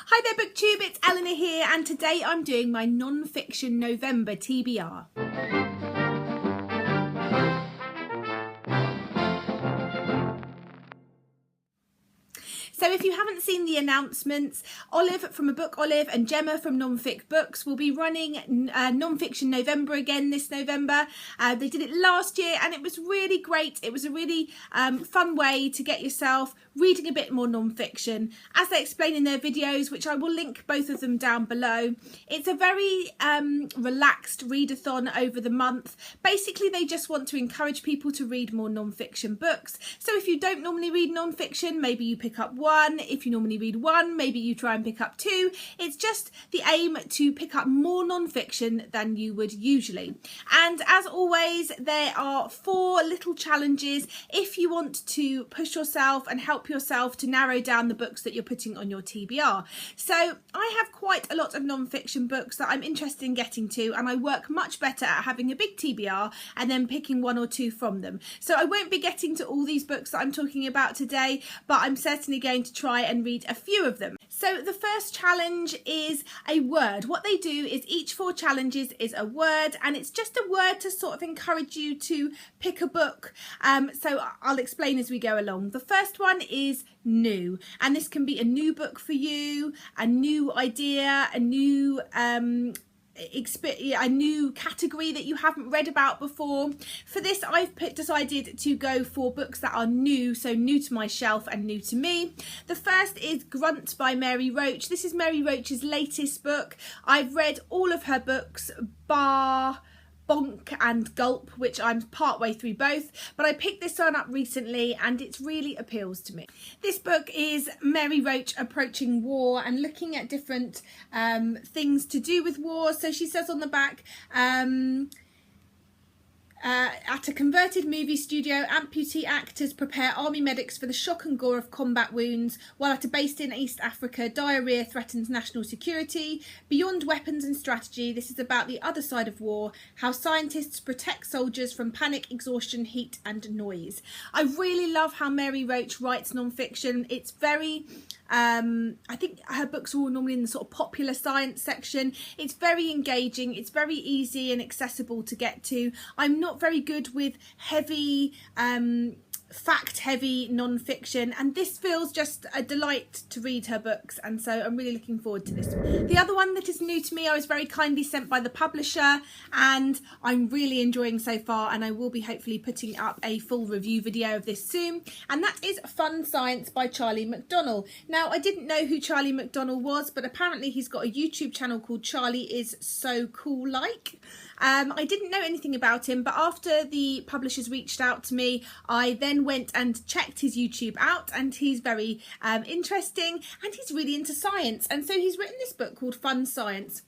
Hi there BookTube, it's Eleanor here and today I'm doing my non-fiction November TBR. So if you haven't seen the announcements, Olive from A Book Olive and Gemma from Non-Fic Books will be running Non-Fiction November again this November. They did it last year and it was really great. It was a really fun way to get yourself reading a bit more non-fiction, as they explain in their videos, which I will link both of them down below. It's a very relaxed readathon over the month. Basically, they just want to encourage people to read more non-fiction books. So if you don't normally read non-fiction, maybe you pick up one. If you normally read one, maybe you try and pick up two. It's just the aim to pick up more non-fiction than you would usually. And as always, there are 4 little challenges if you want to push yourself and help yourself to narrow down the books that you're putting on your TBR. So I have quite a lot of non-fiction books that I'm interested in getting to, and I work much better at having a big TBR and then picking 1 or 2 from them. So I won't be getting to all these books that I'm talking about today, but I'm certainly going to try and read a few of them. So the first challenge is a word. What they do is each 4 challenges is a word, and it's just a word to sort of encourage you to pick a book. So I'll explain as we go along. The first one is new, and this can be a new book for you, a new idea, a new a new category that you haven't read about before. For this, I've decided to go for books that are new, so new to my shelf and new to me. The first is Grunt by Mary Roach. This is Mary Roach's latest book. I've read all of her books bar Bonk and Gulp, which I'm partway through both, but I picked this one up recently and it really appeals to me. This book is Mary Roach approaching war and looking at different things to do with war. So she says on the back, at a converted movie studio, amputee actors prepare army medics for the shock and gore of combat wounds, while at a base in East Africa, diarrhea threatens national security. Beyond weapons and strategy, this is about the other side of war, how scientists protect soldiers from panic, exhaustion, heat and noise. I really love how Mary Roach writes non-fiction. It's very I think her books are all normally in the sort of popular science section. It's very engaging, it's very easy and accessible to get to. I'm not very good with heavy fact-heavy non-fiction, and this feels just a delight to read her books, and so I'm really looking forward to this one. The other one that is new to me, I was very kindly sent by the publisher and I'm really enjoying so far, and I will be hopefully putting up a full review video of this soon, and that is Fun Science by Charlie McDonnell. Now, I didn't know who Charlie McDonnell was, but apparently he's got a YouTube channel called Charlie Is So Cool Like. I didn't know anything about him, but after the publishers reached out to me, I then went and checked his YouTube out, and he's very interesting and he's really into science, and so he's written this book called Fun Science.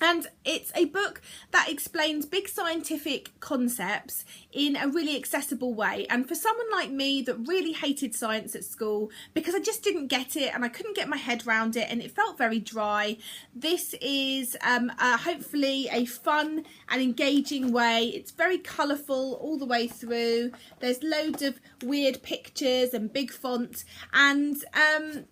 And it's a book that explains big scientific concepts in a really accessible way. And for someone like me that really hated science at school because I just didn't get it and I couldn't get my head around it and it felt very dry, this is hopefully a fun and engaging way. It's very colourful all the way through. There's loads of weird pictures and big font. And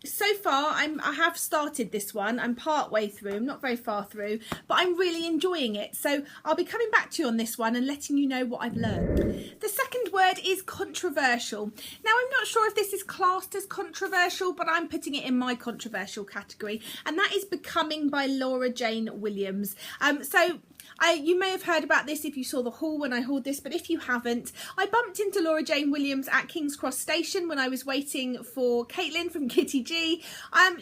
so far I have started this one. I'm part way through. I'm not very far through, but I'm really enjoying it. So I'll be coming back to you on this one and letting you know what I've learned. The second word is controversial. Now, I'm not sure if this is classed as controversial, but I'm putting it in my controversial category, and that is Becoming by Laura Jane Williams. You may have heard about this if you saw the haul when I hauled this, but if you haven't, I bumped into Laura Jane Williams at King's Cross Station when I was waiting for Caitlin from Kitty G.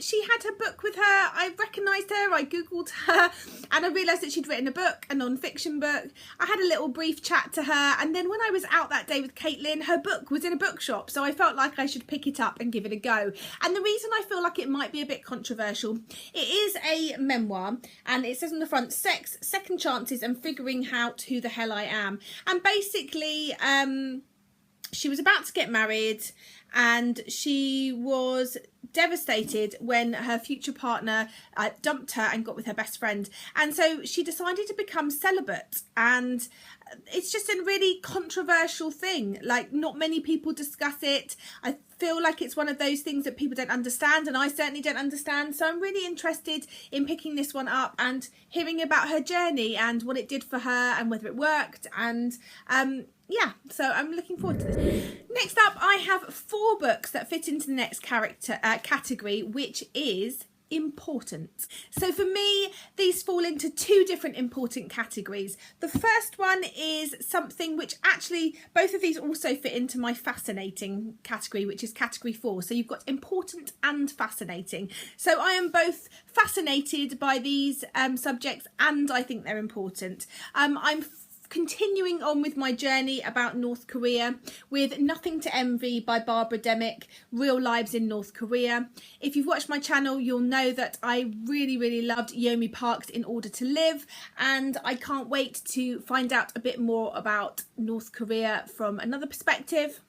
She had her book with her. I recognised her, I googled her, and I realised that she'd written a book, a non-fiction book. I had a little brief chat to her, and then when I was out that day with Caitlin, her book was in a bookshop, so I felt like I should pick it up and give it a go. And the reason I feel like it might be a bit controversial, it is a memoir, and it says on the front, sex, second chances and figuring out who the hell I am. And basically she was about to get married and she was devastated when her future partner dumped her and got with her best friend, and so she decided to become celibate. And it's just a really controversial thing. Like, not many people discuss it. I feel like it's one of those things that people don't understand, and I certainly don't understand. So I'm really interested in picking this one up and hearing about her journey and what it did for her and whether it worked. And yeah, so I'm looking forward to this. Next up, I have 4 books that fit into the next category, which is important. So for me, these fall into 2 different important categories. The first one is something which actually, both of these also fit into my fascinating category, which is category 4. So you've got important and fascinating. So I am both fascinated by these subjects, and I think they're important. I'm continuing on with my journey about North Korea with Nothing to Envy by Barbara Demick, Real Lives in North Korea. If you've watched my channel, you'll know that I really loved Yeonmi Park's In Order to Live, and I can't wait to find out a bit more about North Korea from another perspective.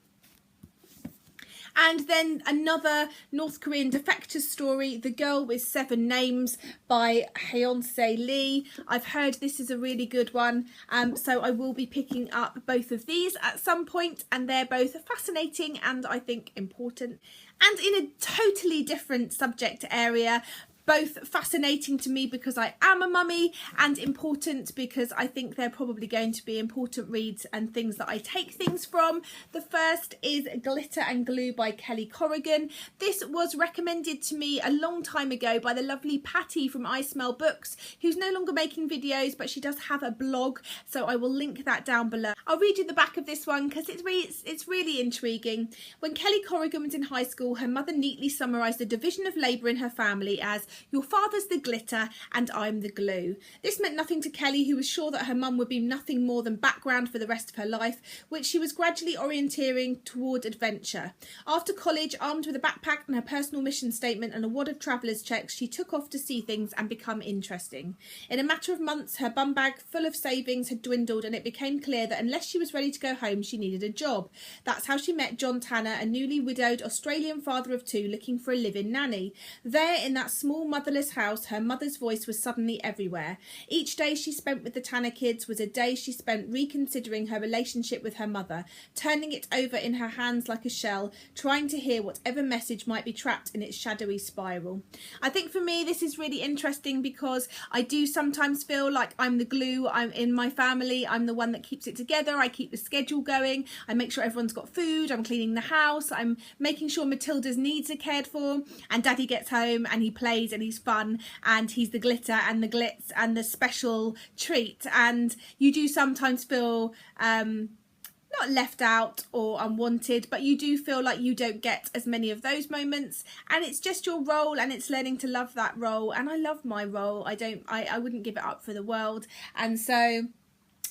And then another North Korean defector story, The Girl with 7 Names by Hyunse Lee. I've heard this is a really good one, so I will be picking up both of these at some point, and they're both fascinating and I think important. And in a totally different subject area, both fascinating to me because I am a mummy, and important because I think they're probably going to be important reads and things that I take things from. The first is Glitter and Glue by Kelly Corrigan. This was recommended to me a long time ago by the lovely Patty from I Smell Books, who's no longer making videos, but she does have a blog, so I will link that down below. I'll read you the back of this one because it's really intriguing. When Kelly Corrigan was in high school, her mother neatly summarised the division of labour in her family as, "Your father's the glitter and I'm the glue." This meant nothing to Kelly, who was sure that her mum would be nothing more than background for the rest of her life, which she was gradually orienteering toward adventure. After college, armed with a backpack and her personal mission statement and a wad of traveller's checks, she took off to see things and become interesting. In a matter of months, her bum bag full of savings had dwindled, and it became clear that unless she was ready to go home, she needed a job. That's how she met John Tanner, a newly widowed Australian father of 2 looking for a live-in nanny. There, in that small motherless house, her mother's voice was suddenly everywhere. Each day she spent with the Tanner kids was a day she spent reconsidering her relationship with her mother, turning it over in her hands like a shell, trying to hear whatever message might be trapped in its shadowy spiral. I think for me this is really interesting because I do sometimes feel like I'm the glue. I'm in my family, I'm the one that keeps it together. I keep the schedule going, I make sure everyone's got food, I'm cleaning the house, I'm making sure Matilda's needs are cared for, and Daddy gets home and he plays and he's fun, and he's the glitter and the glitz and the special treat. And you do sometimes feel not left out or unwanted, but you do feel like you don't get as many of those moments, and it's just your role, and it's learning to love that role. And I love my role. I wouldn't give it up for the world. And so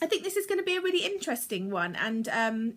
I think this is going to be a really interesting one, and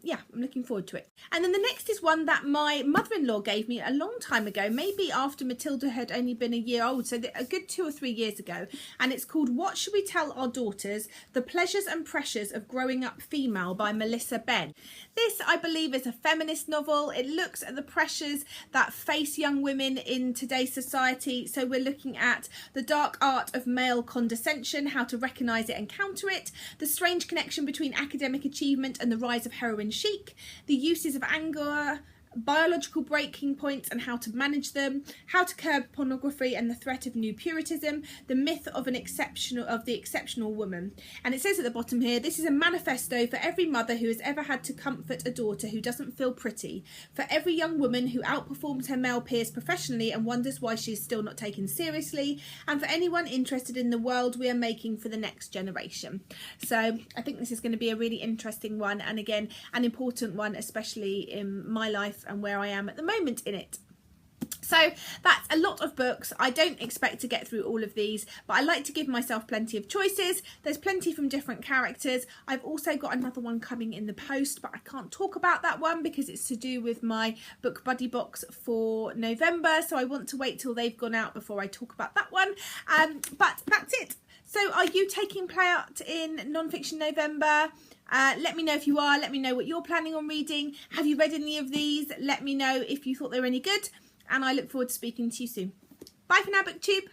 yeah, I'm looking forward to it. And then the next is one that my mother-in-law gave me a long time ago, maybe after Matilda had only been a year old, so a good 2 or 3 years ago, and it's called What Should We Tell Our Daughters? The Pleasures and Pressures of Growing Up Female by Melissa Ben. This, I believe, is a feminist novel. It looks at the pressures that face young women in today's society. So we're looking at the dark art of male condescension, how to recognise it and counter it, the strange connection between academic achievement and the rise of heroin chic, the uses of anger, biological breaking points and how to manage them, how to curb pornography and the threat of new puritanism, the myth of the exceptional woman. And it says at the bottom here, this is a manifesto for every mother who has ever had to comfort a daughter who doesn't feel pretty, for every young woman who outperforms her male peers professionally and wonders why she is still not taken seriously, and for anyone interested in the world we are making for the next generation. So I think this is going to be a really interesting one, and again an important one, especially in my life and where I am at the moment in it. So that's a lot of books. I don't expect to get through all of these, but I like to give myself plenty of choices. There's plenty from different characters. I've also got another one coming in the post, but I can't talk about that one because it's to do with my book buddy box for November, so I want to wait till they've gone out before I talk about that one. But that's it. So are you taking part in Non-Fiction November? Let me know if you are. Let me know what you're planning on reading. Have you read any of these? Let me know if you thought they were any good. And I look forward to speaking to you soon. Bye for now, BookTube.